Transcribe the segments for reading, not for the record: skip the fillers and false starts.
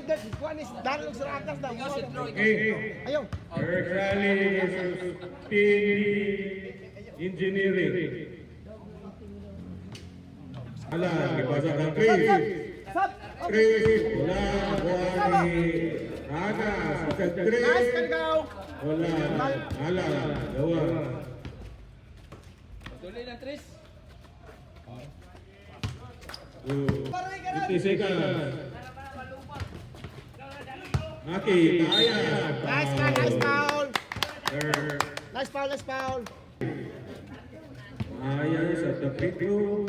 kay kuan is dalog sa atas daw. Ayaw. First rally versus Team Engineering. Wala, ipasa kang Chris. Chris, wala. Wani. Ana, sa Chris. Nice, Kaligaw. Wala. Ala, dawa. Tuloy na, Tris. 50 seconds. Maki, kaya. Nice ka, nice foul. Third. Nice foul, nice foul. Ayan sa the free throw.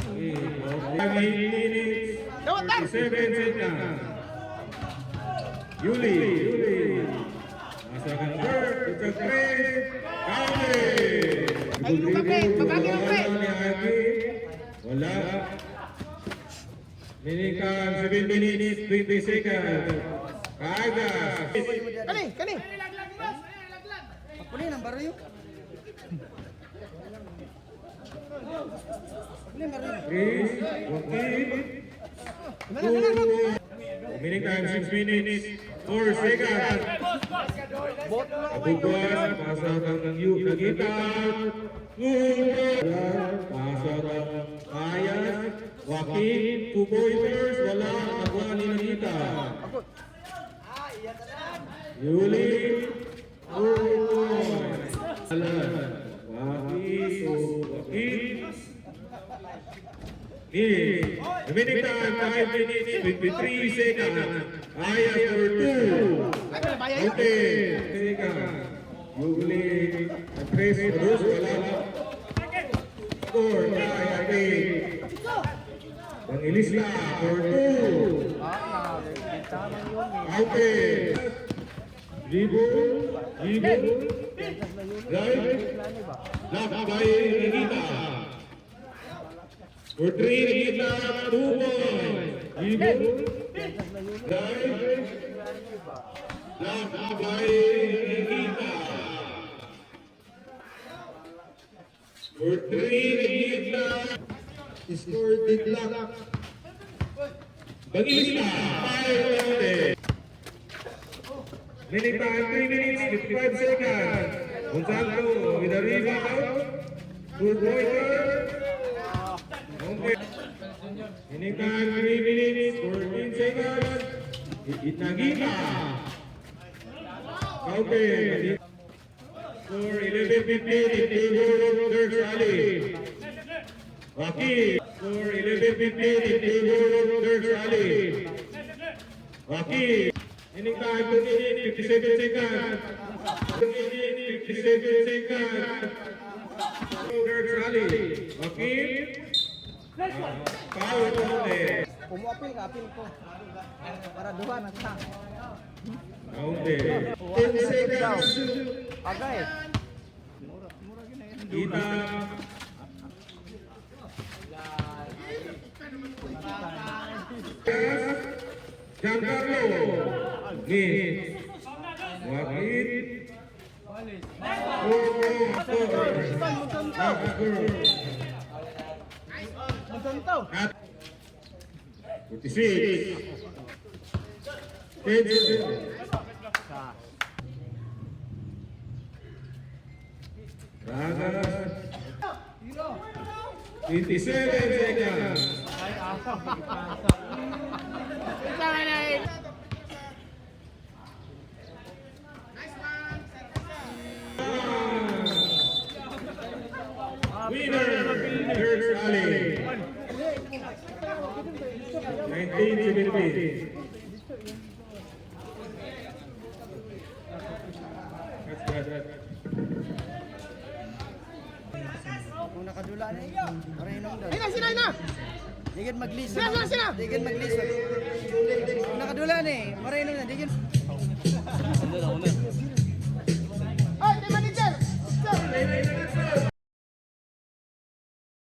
Okay, 8 minutes, 37 seconds. Yuli. Nasa kang third, it's a three. Kami! Ay, yung kape, babagi ng kape. Wala. Minikan, 7 minutes, 20 seconds. Kaga. Kani. Kunin ang baro yun. Chris, okay. Minikan, 6 minutes, 4 seconds. Kabubuan, pasa kang Nagita. Pasa kang Ayas. Joaquin, 2 pointers, wala. Nakuha ni Nagita. Yuli. Remaining time 5 minutes 53 seconds. Ayas for 2. Okay, seconds. Yuli, Chris, Rus, wala. Score, Ang Ilisla for 2. Okay. Libo. Right. Lock by Nagita. For 3, Nagita, 2 points. Libo. Right. Lock by Nagita. For 3, Nagita. Score big lock. Bag-Ilisla, 5 Minute time, 3 minutes, 55 seconds. Gonzalo with a rebound. 2-pointer. Okay. Minute time, 3 minutes, 14 seconds. Nagita. Okay. For 11-15, third rally. Joaquin. For 11-15, third rally. Joaquin. Minute time, 2 minutes, 57 seconds. 2 minutes, 57 seconds. Third rally. Okay. Foul only. Kumuapil ka, apil ko. Para duha na sa. Only. 10 seconds. Agay. Kita. Giancarlo. Miss. Joaquin. Magkanto. 46. 10 seconds. Ragas. 27 seconds. Winner, third rally. 19-17. Kung nakadula na iyo, marinom daw. Sina na. Digin maglisod. Sina. Digin maglisod. Kung nakadula na marinom na. Digin. Ay, di manager. Sir.